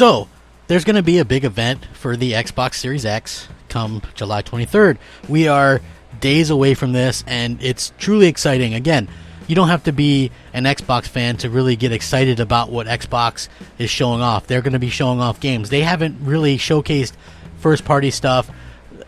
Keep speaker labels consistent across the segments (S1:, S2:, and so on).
S1: So there's going to be a big event for the Xbox Series X come July 23rd. We are days away from this, and it's truly exciting. Again, you don't have to be an Xbox fan to really get excited about what Xbox is showing off. They're going to be showing off games. They haven't really showcased first-party stuff,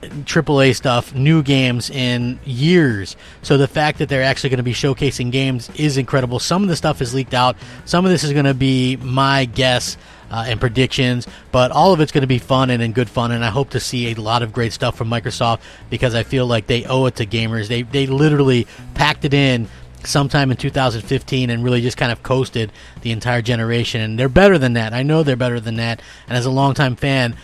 S1: AAA stuff, new games in years. So the fact that they're actually going to be showcasing games is incredible. Some of the stuff is leaked out. Some of this is going to be my guess and predictions, but all of it's going to be fun and in good fun, and I hope to see a lot of great stuff from Microsoft because I feel like they owe it to gamers. They literally packed it in sometime in 2015 and really just kind of coasted the entire generation, and they're better than that. I know they're better than that, and as a longtime fan,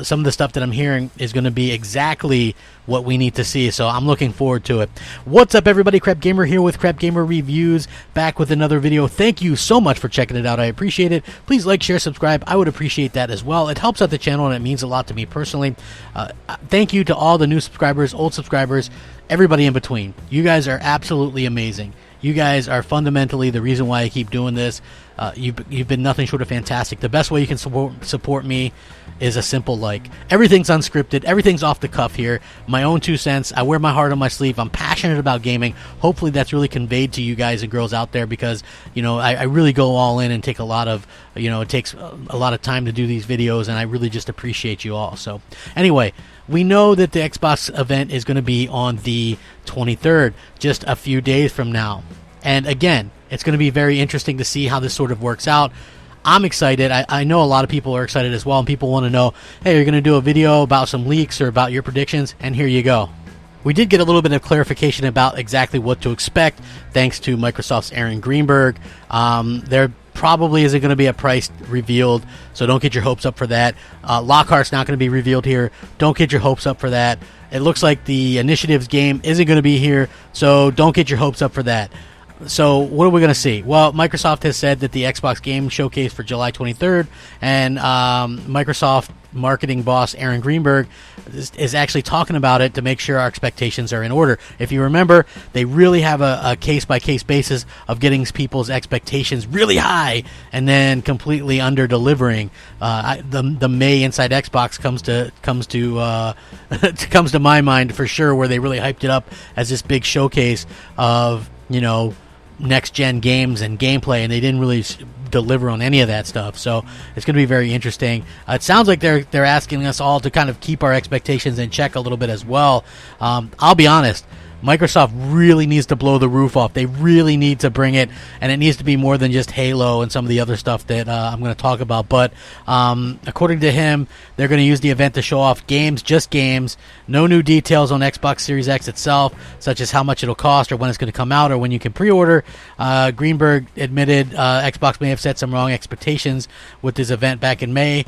S1: some of the stuff that I'm hearing is going to be exactly what we need to see, so I'm looking forward to it. What's up, everybody? Crapgamer here with Crapgamer Reviews, back with another video. Thank you so much for checking it out. I appreciate it. Please like, share, subscribe. I would appreciate that as well. It helps out the channel, and it means a lot to me personally. Thank you to all the new subscribers, old subscribers, everybody in between. You guys are absolutely amazing. You guys are fundamentally the reason why I keep doing this. You've been nothing short of fantastic. The best way you can support me is a simple like. Everything's unscripted. Everything's off the cuff here. My own 2 cents. I wear my heart on my sleeve. I'm passionate about gaming. Hopefully that's really conveyed to you guys and girls out there because, you know, I really go all in and take a lot of, you know, it takes a lot of time to do these videos, and I really just appreciate you all. So anyway, we know that the Xbox event is going to be on the 23rd, just a few days from now. And again, it's going to be very interesting to see how this sort of works out. I'm excited. I know a lot of people are excited as well, and people want to know, hey, you're going to do a video about some leaks or about your predictions, and here you go. We did get a little bit of clarification about exactly what to expect, thanks to Microsoft's Aaron Greenberg. There probably isn't going to be a price revealed, so don't get your hopes up for that. Lockhart's not going to be revealed here. Don't get your hopes up for that. It looks like the Initiatives game isn't going to be here, so don't get your hopes up for that. So what are we going to see? Well, Microsoft has said that the Xbox Game Showcase for July 23rd, and Microsoft marketing boss Aaron Greenberg is actually talking about it to make sure our expectations are in order. If you remember, they really have a case-by-case basis of getting people's expectations really high and then completely under-delivering. The May Inside Xbox comes to my mind for sure, where they really hyped it up as this big showcase of, you know, next-gen games and gameplay, and they didn't really deliver on any of that stuff. So it's going to be very interesting. It sounds like they're asking us all to kind of keep our expectations in check a little bit as well. I'll be honest, Microsoft really needs to blow the roof off. They really need to bring it, and it needs to be more than just Halo and some of the other stuff that I'm going to talk about. But according to him, they're going to use the event to show off games, just games. No new details on Xbox Series X itself, such as how much it'll cost or when it's going to come out or when you can pre-order. Greenberg admitted Xbox may have set some wrong expectations with this event back in May.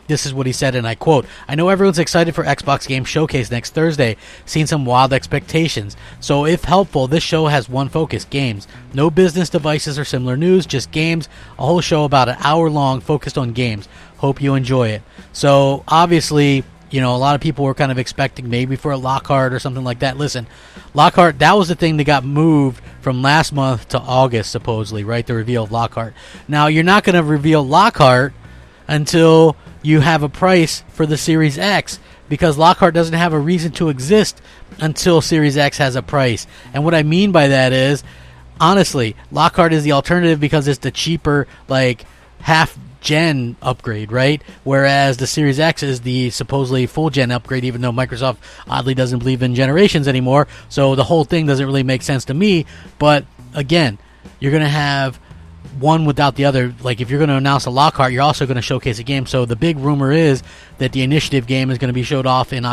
S1: This is what he said, and I quote, "I know everyone's excited for Xbox Game Showcase next Thursday. Seen some wild expectations. So if helpful, this show has one focus, games. No business devices or similar news, just games. A whole show about an hour long focused on games. Hope you enjoy it." So obviously, you know, a lot of people were kind of expecting maybe for a Lockhart or something like that. Listen, Lockhart, that was the thing that got moved from last month to August, supposedly, right? The reveal of Lockhart. Now, you're not going to reveal Lockhart until you have a price for the Series X, because Lockhart doesn't have a reason to exist until Series X has a price. And what I mean by that is, honestly, Lockhart is the alternative because it's the cheaper, like, half-gen upgrade, right? Whereas the Series X is the supposedly full-gen upgrade, even though Microsoft oddly doesn't believe in generations anymore. So the whole thing doesn't really make sense to me. But, again, you're going to have one without the other. Like, if you're going to announce a Lockhart, you're also going to showcase a game. So the big rumor is that the Initiative game is going to be showed off in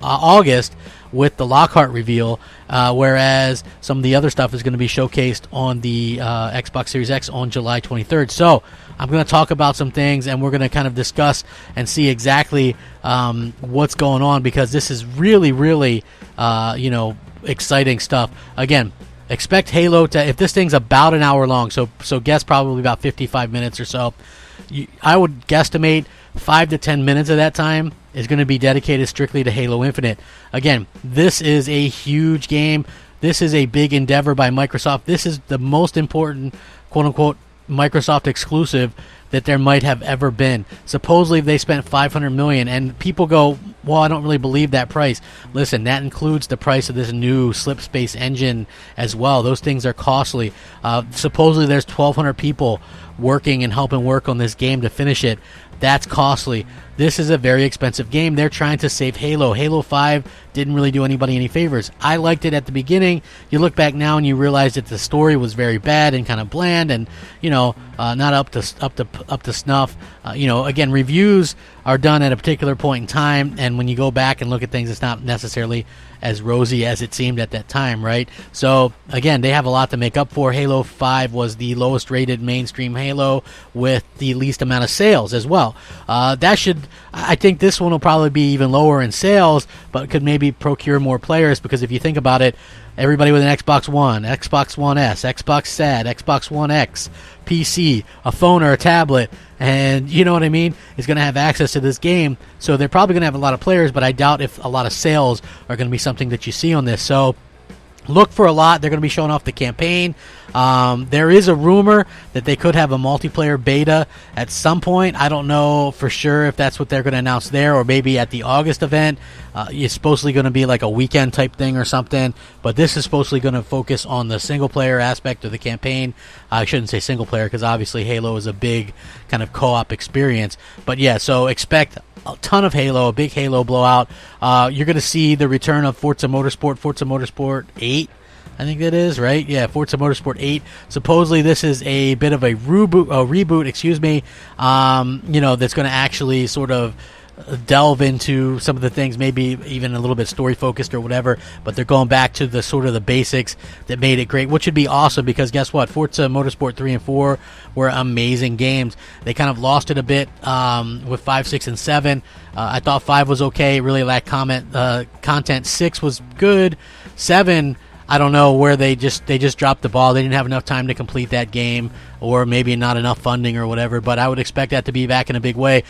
S1: August with the Lockhart reveal, whereas some of the other stuff is going to be showcased on the Xbox Series X on July 23rd. So I'm going to talk about some things, and we're going to kind of discuss and see exactly what's going on, because this is really, really, you know, exciting stuff. Again, expect Halo to, if this thing's about an hour long, so guess probably about 55 minutes or so, I would guesstimate 5 to 10 minutes of that time is going to be dedicated strictly to Halo Infinite. Again, this is a huge game. This is a big endeavor by Microsoft. This is the most important, quote-unquote, Microsoft exclusive that there might have ever been. Supposedly they spent $500 million, and people go, well, I don't really believe that price. Listen, that includes the price of this new Slipspace engine as well. Those things are costly. Supposedly there's 1,200 people working and helping work on this game to finish it. That's costly. This is a very expensive game. They're trying to save Halo. Halo 5 didn't really do anybody any favors. I liked it at the beginning. You look back now and you realize that the story was very bad and kind of bland, and not up to snuff. Again, reviews are done at a particular point in time, and when you go back and look at things, it's not necessarily as rosy as it seemed at that time, right? So again, they have a lot to make up for. Halo 5 was the lowest rated mainstream Halo with the least amount of sales as well. I think this one will probably be even lower in sales, but could maybe procure more players, because if you think about it, everybody with an Xbox One, Xbox One S, Xbox SAD, Xbox One X, PC, a phone or a tablet, and you know what I mean, is going to have access to this game. So they're probably going to have a lot of players, but I doubt if a lot of sales are going to be something that you see on this. So look for a lot. They're going to be showing off the campaign. There is a rumor that they could have a multiplayer beta at some point. I don't know for sure if that's what they're going to announce there, or maybe at the August event. It's supposedly going to be like a weekend type thing or something, but this is supposedly going to focus on the single player aspect of the campaign. I shouldn't say single player, because obviously Halo is a big kind of co-op experience. But yeah, so expect a ton of Halo, a big Halo blowout. You're going to see the return of Forza Motorsport 8, I think that is, right? Yeah, Forza Motorsport 8. Supposedly this is a bit of a reboot, that's going to actually sort of delve into some of the things, maybe even a little bit story focused or whatever, but they're going back to the sort of the basics that made it great, which would be awesome, because guess what? Forza Motorsport 3 and 4 were amazing games. They kind of lost it a bit with 5, 6, and 7. I thought 5 was okay, really lacked content. 6 was good. 7, I don't know where they just dropped the ball. They didn't have enough time to complete that game, or maybe not enough funding or whatever, but I would expect that to be back in a big way.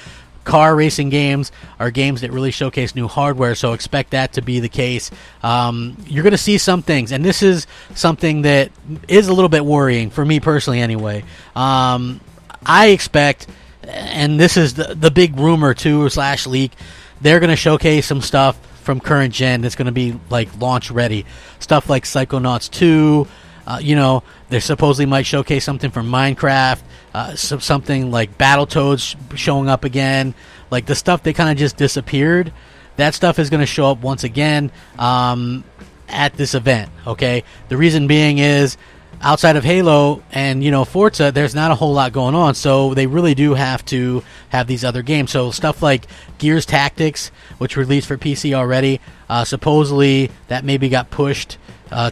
S1: Car racing games are games that really showcase new hardware, so expect that to be the case. You're going to see some things, and this is something that is a little bit worrying for me personally anyway. I expect, and this is the big rumor too / leak, they're going to showcase some stuff from current gen that's going to be like launch ready. Stuff like Psychonauts 2, they supposedly might showcase something from Minecraft, something like Battletoads showing up again. Like the stuff that kind of just disappeared, that stuff is going to show up once again at this event, okay? The reason being is, outside of Halo and Forza, there's not a whole lot going on, so they really do have to have these other games. So stuff like Gears Tactics, which released for PC already, supposedly that maybe got pushed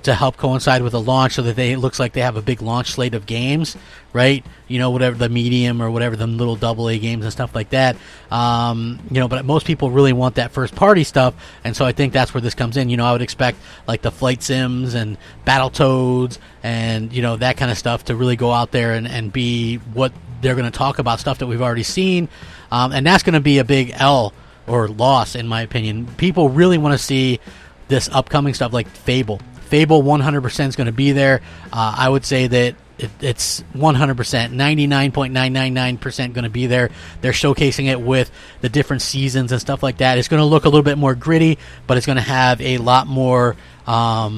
S1: to help coincide with the launch, so that it looks like they have a big launch slate of games, right? Whatever the medium or whatever the little AA games and stuff like that. But most people really want that first party stuff, and so I think that's where this comes in. I would expect like the Flight Sims and Battletoads and that kind of stuff to really go out there and be what they're going to talk about, stuff that we've already seen, and that's going to be a big L or loss in my opinion. People really want to see this upcoming stuff like Fable. Fable 100% is going to be there. I would say that it's 100%, 99.999% going to be there. They're showcasing it with the different seasons and stuff like that. It's going to look a little bit more gritty, but it's going to have a lot more, a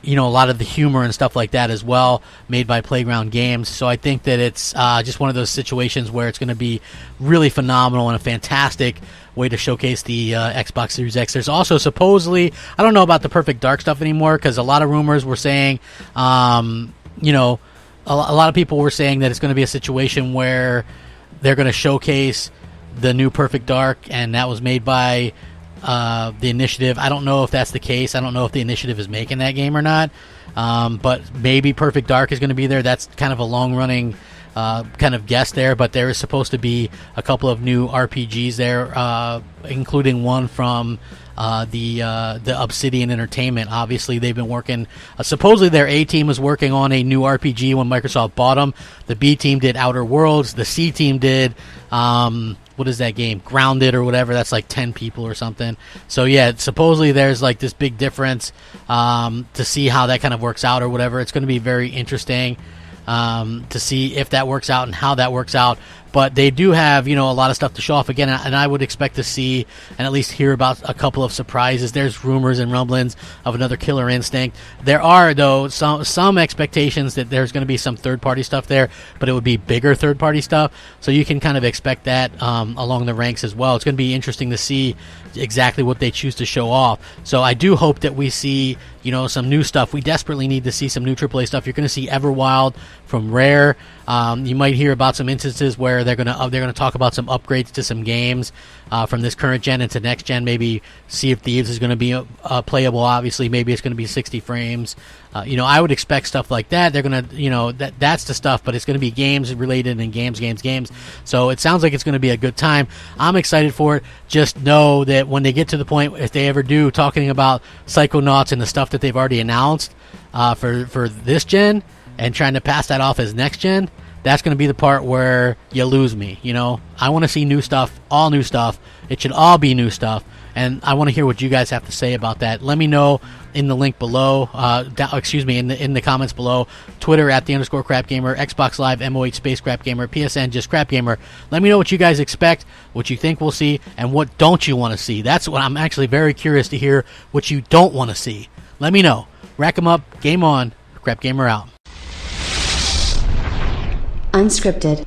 S1: lot of the humor and stuff like that as well, made by Playground Games. So I think that it's just one of those situations where it's going to be really phenomenal and a fantastic way to showcase the Xbox Series X. There's also supposedly, I don't know about the Perfect Dark stuff anymore, because a lot of rumors were saying, a lot of people were saying that it's going to be a situation where they're going to showcase the new Perfect Dark, and that was made by the Initiative. I don't know if that's the case. I don't know if the Initiative is making that game or not, but maybe Perfect Dark is going to be there. That's kind of a long-running kind of guess there, but there is supposed to be a couple of new RPGs there, including one from the Obsidian Entertainment. Obviously, they've been working. Supposedly, their A team was working on a new RPG when Microsoft bought them. The B team did Outer Worlds. The C team did what is that game? Grounded or whatever. That's like 10 people or something. So yeah, supposedly there's like this big difference to see how that kind of works out or whatever. It's going to be very interesting to see if that works out and how that works out. but they do have, you know, a lot of stuff to show off again, and I would expect to see and at least hear about a couple of surprises. There's rumors and rumblings of another Killer Instinct. There are, though, some expectations that there's going to be some third-party stuff there, but it would be bigger third-party stuff, so you can kind of expect that along the ranks as well. It's going to be interesting to see exactly what they choose to show off. So I do hope that we see, you know, some new stuff. We desperately need to see some new AAA stuff. You're going to see Everwild from Rare. You might hear about some instances where they're going to talk about some upgrades to some games from this current gen into next gen. Maybe Sea of Thieves is going to be playable. Obviously, maybe it's going to be 60 frames. You know, I would expect stuff like that. They're going to, you know, that's the stuff, but it's going to be games related and games. So it sounds like it's going to be a good time. I'm excited for it. Just know that when they get to the point, if they ever do, talking about Psychonauts and the stuff that they've already announced for this gen and trying to pass that off as next gen, that's going to be the part where you lose me. You know, I want to see new stuff, all new stuff. It should all be new stuff, and I want to hear what you guys have to say about that. Let me know in the link below. In the comments below. Twitter @_Crapgamer, Xbox Live MOH space Crapgamer, PSN just Crapgamer. Let me know what you guys expect, what you think we'll see, and what don't you want to see. That's what I'm actually very curious to hear. What you don't want to see. Let me know. Rack 'em up. Game on. Crapgamer out.
S2: Unscripted.